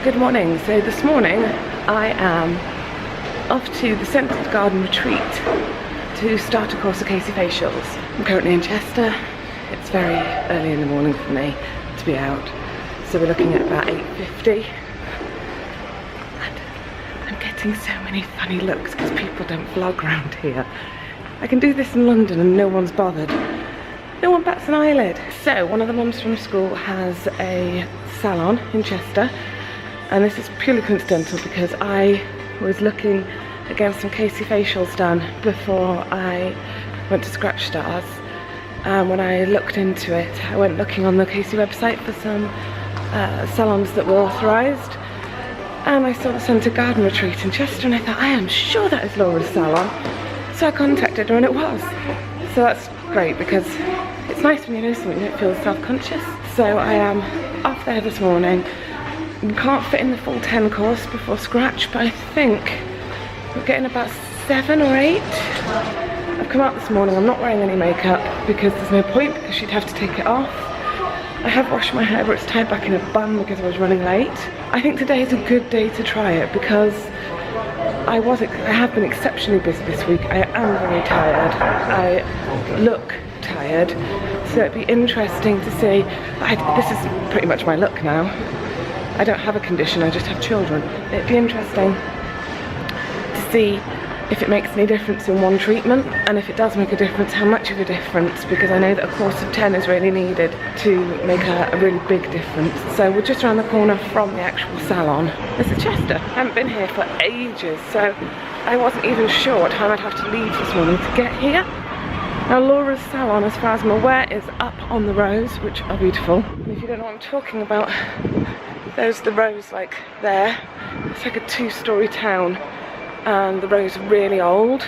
Good morning. So this morning I am off to the Scented Garden Retreat to start a course of Caci facials. I'm currently in Chester. It's very early in the morning for me to be out, so we're looking at about 8:50. And I'm getting so many funny looks because people don't vlog around here. I can do this in London and no one's bothered. No one bats an eyelid. So one of the mums from school has a salon in Chester, and this is purely coincidental because I was looking at getting some Caci facials done before I went to Scratch Stars. When I looked into it, I went looking on the Caci website for some salons that were authorised, and I saw the Scented Garden Retreat in Chester, and I thought, I am sure that is Laura's salon. So I contacted her and it was. So that's great because it's nice when you know something, you don't feel self-conscious. So I am off there this morning. We can't fit in the full 10 course before Scratch, but I think we're getting about 7 or 8. I've come out this morning, I'm not wearing any makeup because there's no point, because she'd have to take it off. I have washed my hair, but it's tied back in a bun because I was running late. I think today is a good day to try it because I have been exceptionally busy this week. I am very tired. I look tired, so it'd be interesting to see. This is pretty much my look now. I don't have a condition, I just have children. It'd be interesting to see if it makes any difference in one treatment, and if it does make a difference, how much of a difference, because I know that a course of 10 is really needed to make a really big difference. So we're just around the corner from the actual salon. This is Chester. I haven't been here for ages, so I wasn't even sure what time I'd have to leave this morning to get here. Now Laura's salon, as far as I'm aware, is up on the rows, which are beautiful. And if you don't know what I'm talking about, there's the rows like there. It's like a 2-storey town, and the rows are really old.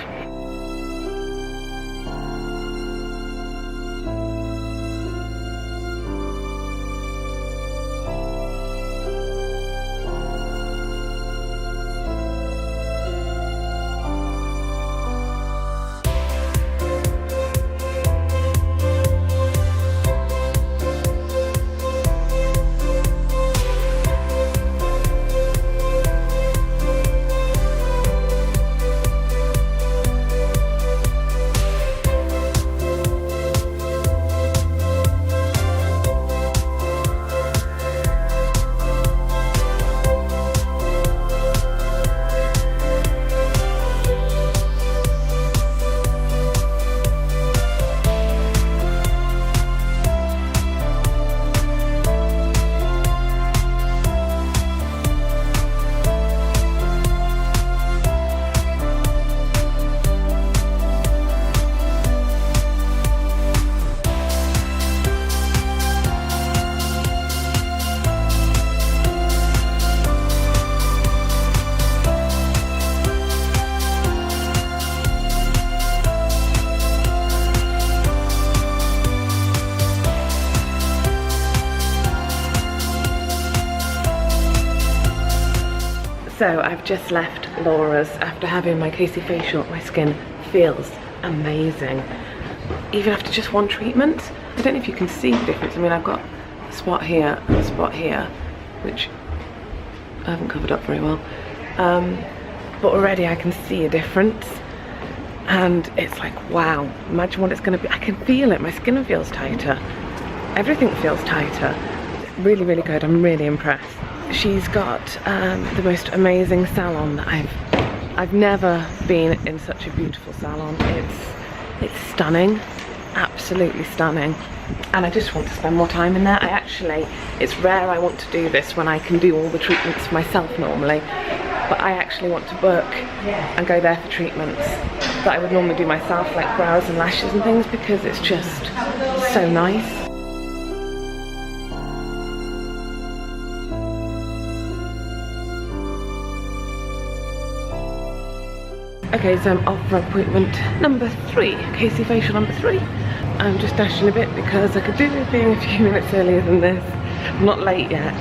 So I've just left Laura's after having my Caci facial. My skin feels amazing, even after just one treatment. I don't know if you can see the difference. I mean, I've got a spot here and a spot here, which I haven't covered up very well. But already I can see a difference, and it's like, wow, imagine what it's gonna be. I can feel it, my skin feels tighter. Everything feels tighter. Really, really good, I'm really impressed. She's got the most amazing salon that I've never been in such a beautiful salon. It's stunning, absolutely stunning, and I just want to spend more time in there. It's rare I want to do this when I can do all the treatments for myself normally, but I actually want to book and go there for treatments that I would normally do myself, like brows and lashes and things, because it's just so nice. Okay, so I'm off for appointment number 3, Caci facial number 3. I'm just dashing a bit because I could do with being a few minutes earlier than this. I'm not late yet,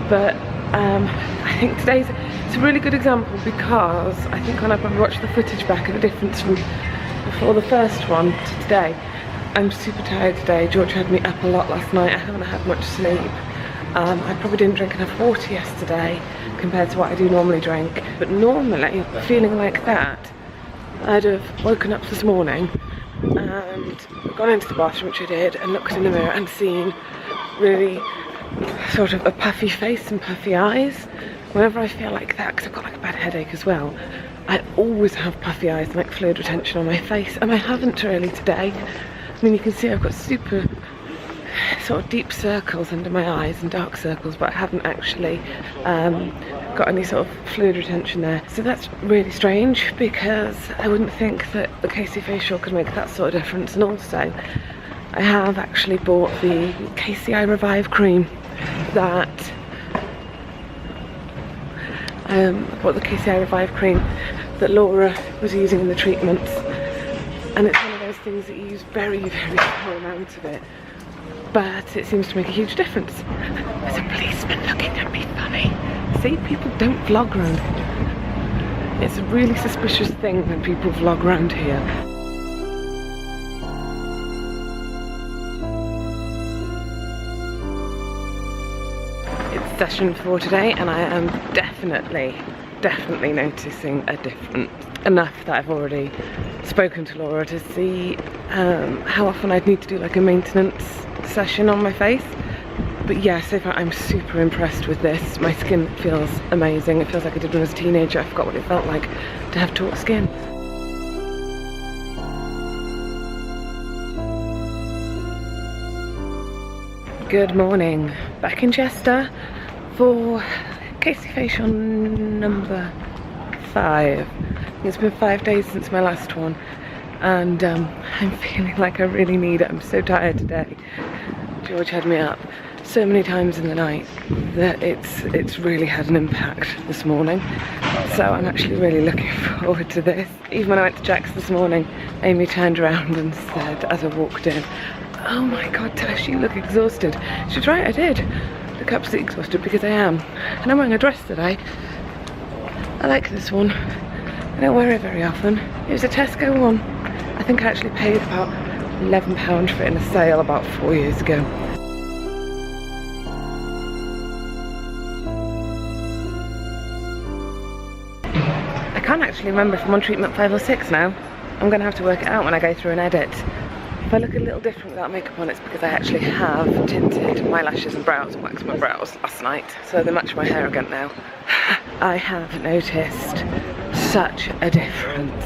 but I think today's it's a really good example because I think when I probably watched the footage back of the difference from before the first one to today, I'm super tired today. George had me up a lot last night. I haven't had much sleep. I probably didn't drink enough water yesterday compared to what I do normally drink. But normally, feeling like that, I'd have woken up this morning and gone into the bathroom, which I did, and looked in the mirror and seen really sort of a puffy face and puffy eyes. Whenever I feel like that, because I've got like a bad headache as well, I always have puffy eyes and like fluid retention on my face, and I haven't really today. I mean, you can see I've got super sort of deep circles under my eyes and dark circles, but I haven't actually got any sort of fluid retention there. So that's really strange, because I wouldn't think that the Caci facial could make that sort of difference. And also, I have actually bought the Caci Eye Revive cream that Laura was using in the treatments, and it's one of those things that you use very, very small amounts of it, but it seems to make a huge difference. There's a policeman looking at me funny. See, people don't vlog around here. It's a really suspicious thing when people vlog around here. It's session 4 today, and I am definitely noticing a difference. Enough that I've already spoken to Laura to see how often I'd need to do like a maintenance session on my face. But yeah, so far I'm super impressed with this. My skin feels amazing. It feels like I did when I was a teenager. I forgot what it felt like to have taut skin. Good morning. Back in Chester for Caci facial number 5. It's been 5 days since my last one, and I'm feeling like I really need it. I'm so tired today. George had me up so many times in the night that it's really had an impact this morning. So I'm actually really looking forward to this. Even when I went to Jack's this morning, Amy turned around and said, as I walked in, "Oh my God, Tash, you look exhausted." She's right, I did look absolutely exhausted, because I am. And I'm wearing a dress today. I like this one. I don't wear it very often. It was a Tesco one. I think I actually paid about £11 for it in a sale about 4 years ago. I can't actually remember if I'm on treatment 5 or 6 now. I'm going to have to work it out when I go through and edit. If I look a little different without makeup on, it's because I actually have tinted my lashes and brows and waxed my brows last night, so they match my hair again now. I have noticed such a difference.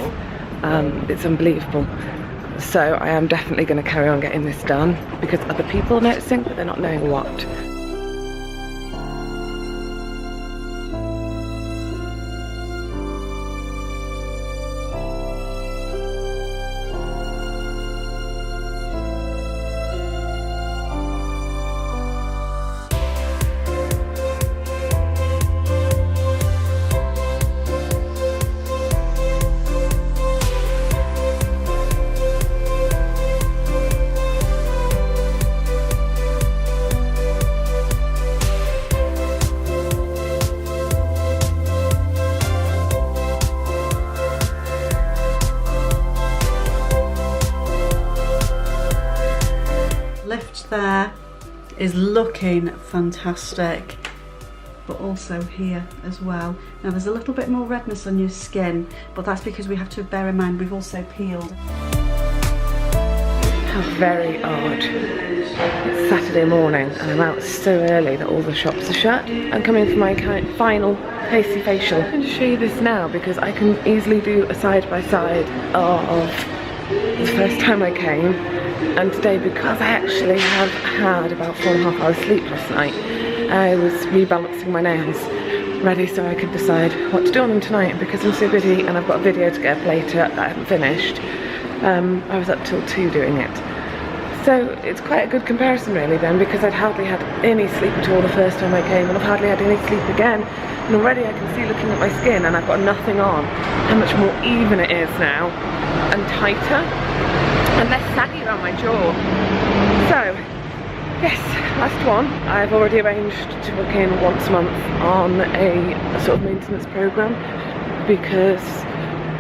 It's unbelievable. So I am definitely going to carry on getting this done, because other people are noticing, but they're not knowing what. There is looking fantastic, but also here as well. Now there's a little bit more redness on your skin, but that's because we have to bear in mind we've also peeled. How very odd. It's Saturday morning and I'm out so early that all the shops are shut. I'm coming for my final Caci facial. I'm going to show you this now because I can easily do a side-by-side of the first time I came and today, because I actually have had about 4.5 hours sleep last night. I was rebalancing my nails ready so I could decide what to do on them tonight, and because I'm so busy and I've got a video to get up later that I haven't finished, I was up till 2 doing it. So it's quite a good comparison really then, because I'd hardly had any sleep at all the first time I came, and I've hardly had any sleep again, and already I can see, looking at my skin, and I've got nothing on, how much more even it is now, and tighter, and less saggy around my jaw. So yes, last one. I've already arranged to book in once a month on a sort of maintenance program, because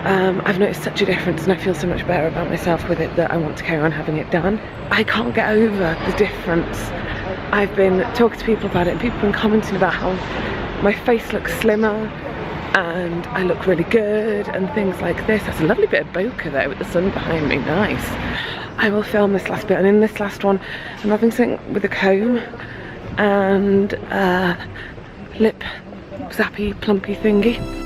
I've noticed such a difference and I feel so much better about myself with it that I want to carry on having it done. I can't get over the difference I've been talking to people about it and people have been commenting about how my face looks slimmer and I look really good and things like this. That's a lovely bit of bokeh there with the sun behind me, nice. I will film this last bit, and in this last one I'm having something with a comb and lip zappy plumpy thingy.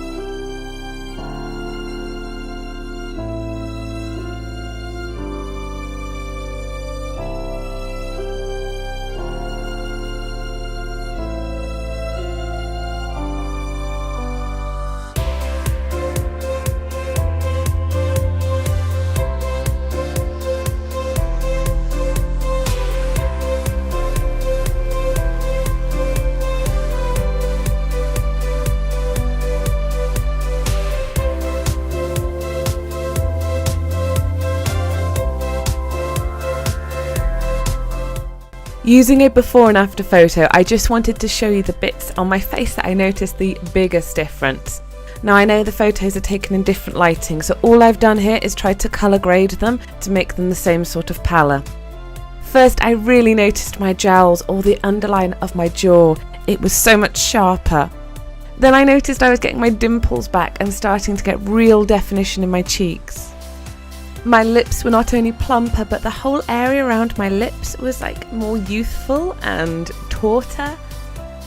Using a before and after photo, I just wanted to show you the bits on my face that I noticed the biggest difference. Now I know the photos are taken in different lighting, so all I've done here is try to colour grade them to make them the same sort of pallor. First, I really noticed my jowls, or the underline of my jaw. It was so much sharper. Then I noticed I was getting my dimples back and starting to get real definition in my cheeks. My lips were not only plumper, but the whole area around my lips was like more youthful and tauter.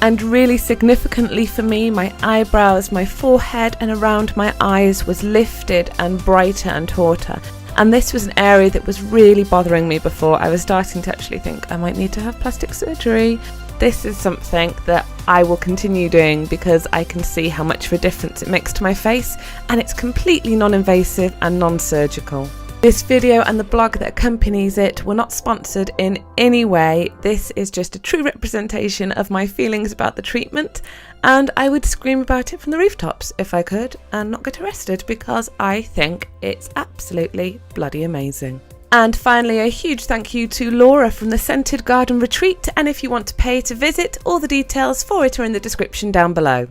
And really significantly for me, my eyebrows, my forehead and around my eyes was lifted and brighter and tauter. And this was an area that was really bothering me before. I was starting to actually think I might need to have plastic surgery. This is something that I will continue doing because I can see how much of a difference it makes to my face, and it's completely non-invasive and non-surgical. This video and the blog that accompanies it were not sponsored in any way. This is just a true representation of my feelings about the treatment, and I would scream about it from the rooftops if I could and not get arrested, because I think it's absolutely bloody amazing. And finally, a huge thank you to Laura from the Scented Garden Retreat, and if you want to pay to visit, all the details for it are in the description down below.